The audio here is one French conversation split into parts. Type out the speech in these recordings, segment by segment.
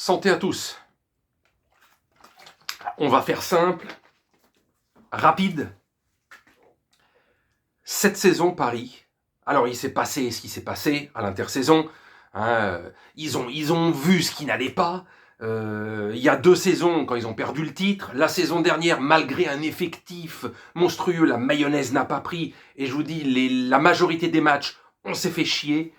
Santé à tous. On va faire simple, rapide. Cette saison, Paris, alors il s'est passé ce qui s'est passé à l'intersaison. Ils ont vu ce qui n'allait pas. Il y a 2 saisons, quand ils ont perdu le titre. La saison dernière, malgré un effectif monstrueux, la mayonnaise n'a pas pris. Et je vous dis, la majorité des matchs, on s'est fait chier.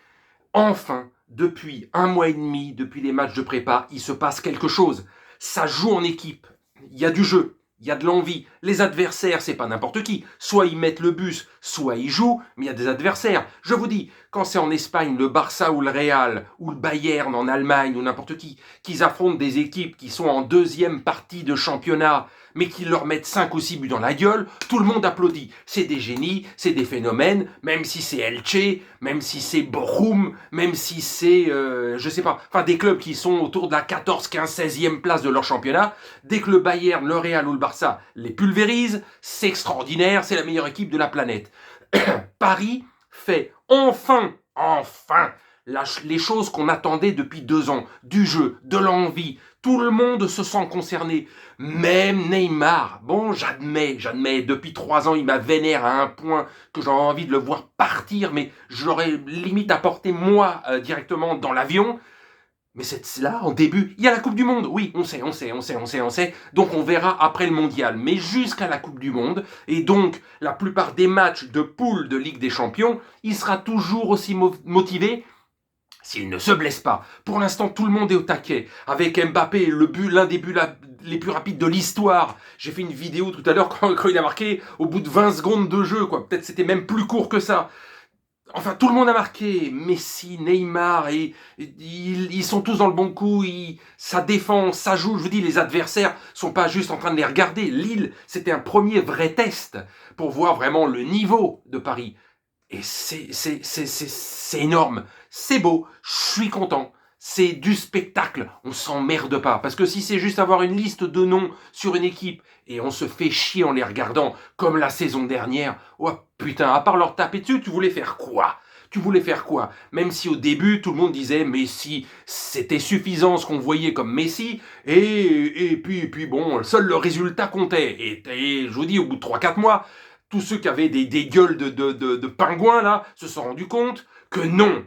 Enfin, depuis 1 mois et demi, depuis les matchs de prépa, il se passe quelque chose. Ça joue en équipe. Il y a du jeu, il y a de l'envie. Les adversaires, c'est pas n'importe qui. Soit ils mettent le bus, soit ils jouent, mais il y a des adversaires. Je vous dis, quand c'est en Espagne, le Barça ou le Real, ou le Bayern en Allemagne, ou n'importe qui, qu'ils affrontent des équipes qui sont en 2e partie de championnat, mais qui leur mettent 5 ou 6 buts dans la gueule, tout le monde applaudit. C'est des génies, c'est des phénomènes, même si c'est Elche, même si c'est Bochum, même si c'est, je sais pas, enfin des clubs qui sont autour de la 14, 15, 16e place de leur championnat. Dès que le Bayern, le Real ou le Barça les pulvérise, c'est extraordinaire, c'est la meilleure équipe de la planète. Paris fait enfin, les choses qu'on attendait depuis 2 ans. Du jeu, de l'envie. Tout le monde se sent concerné. Même Neymar. Bon, j'admets, depuis 3 ans, il m'a vénère à un point que j'aurais envie de le voir partir, mais je l'aurais limite apporté moi directement dans l'avion. Mais c'est là, en début, il y a la Coupe du Monde. Oui, on sait. Donc on verra après le Mondial. Mais jusqu'à la Coupe du Monde, et donc la plupart des matchs de poule de Ligue des Champions, il sera toujours aussi motivé s'il ne se blesse pas. Pour l'instant, tout le monde est au taquet. Avec Mbappé, l'un des buts les plus rapides de l'histoire. J'ai fait une vidéo tout à l'heure quand il a marqué au bout de 20 secondes de jeu, quoi. Peut-être c'était même plus court que ça. Enfin, tout le monde a marqué. Messi, Neymar, ils sont tous dans le bon coup. Ça défend, ça joue. Je vous dis, les adversaires sont pas juste en train de les regarder. Lille, c'était un premier vrai test pour voir vraiment le niveau de Paris. Et c'est énorme. C'est beau. Je suis content. C'est du spectacle. On s'emmerde pas. Parce que si c'est juste avoir une liste de noms sur une équipe et on se fait chier en les regardant, comme la saison dernière, oh putain, à part leur taper dessus, tu voulais faire quoi ? Même si au début, tout le monde disait Messi, c'était suffisant ce qu'on voyait comme Messi, et puis bon, seul le résultat comptait. Et je vous dis, au bout de 3-4 mois, tous ceux qui avaient des gueules de pingouins, là, se sont rendus compte que non,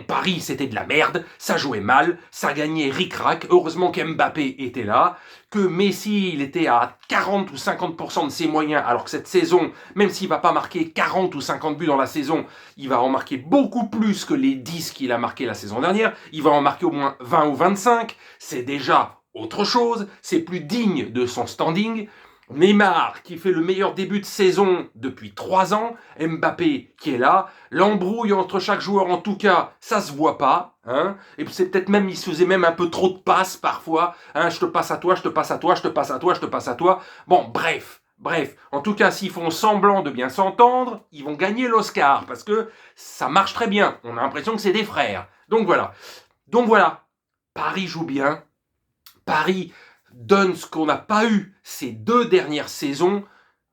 Paris, c'était de la merde, ça jouait mal, ça gagnait ric-rac, heureusement qu'Mbappé était là, que Messi, il était à 40 ou 50% de ses moyens, alors que cette saison, même s'il va pas marquer 40 ou 50 buts dans la saison, il va en marquer beaucoup plus que les 10 qu'il a marqué la saison dernière, il va en marquer au moins 20 ou 25, c'est déjà autre chose, c'est plus digne de son standing. Neymar qui fait le meilleur début de saison depuis 3 ans, Mbappé qui est là, l'embrouille entre chaque joueur en tout cas, ça se voit pas, hein, et c'est peut-être même, il se faisait même un peu trop de passes parfois, hein, je te passe à toi, je te passe à toi, je te passe à toi, je te passe à toi, bon bref, en tout cas s'ils font semblant de bien s'entendre, ils vont gagner l'Oscar, parce que ça marche très bien, on a l'impression que c'est des frères, donc voilà, Paris joue bien, Paris donne ce qu'on n'a pas eu ces 2 dernières saisons,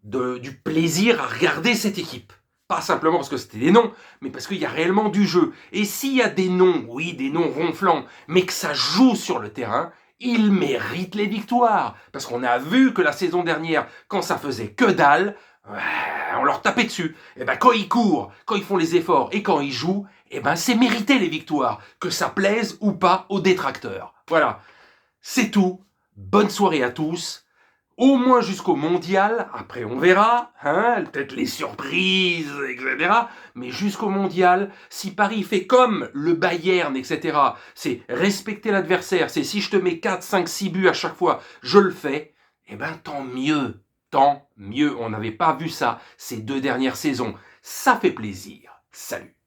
du plaisir à regarder cette équipe. Pas simplement parce que c'était des noms, mais parce qu'il y a réellement du jeu. Et s'il y a des noms, oui, des noms ronflants, mais que ça joue sur le terrain, ils méritent les victoires. Parce qu'on a vu que la saison dernière, quand ça faisait que dalle, on leur tapait dessus. Et ben quand ils courent, quand ils font les efforts et quand ils jouent, et ben c'est mérité les victoires, que ça plaise ou pas aux détracteurs. Voilà, c'est tout. Bonne soirée à tous, au moins jusqu'au Mondial, après on verra, hein, peut-être les surprises, etc. Mais jusqu'au Mondial, si Paris fait comme le Bayern, etc., c'est respecter l'adversaire, c'est si je te mets 4, 5, 6 buts à chaque fois, je le fais, eh ben tant mieux, on n'avait pas vu ça ces 2 dernières saisons, ça fait plaisir, salut.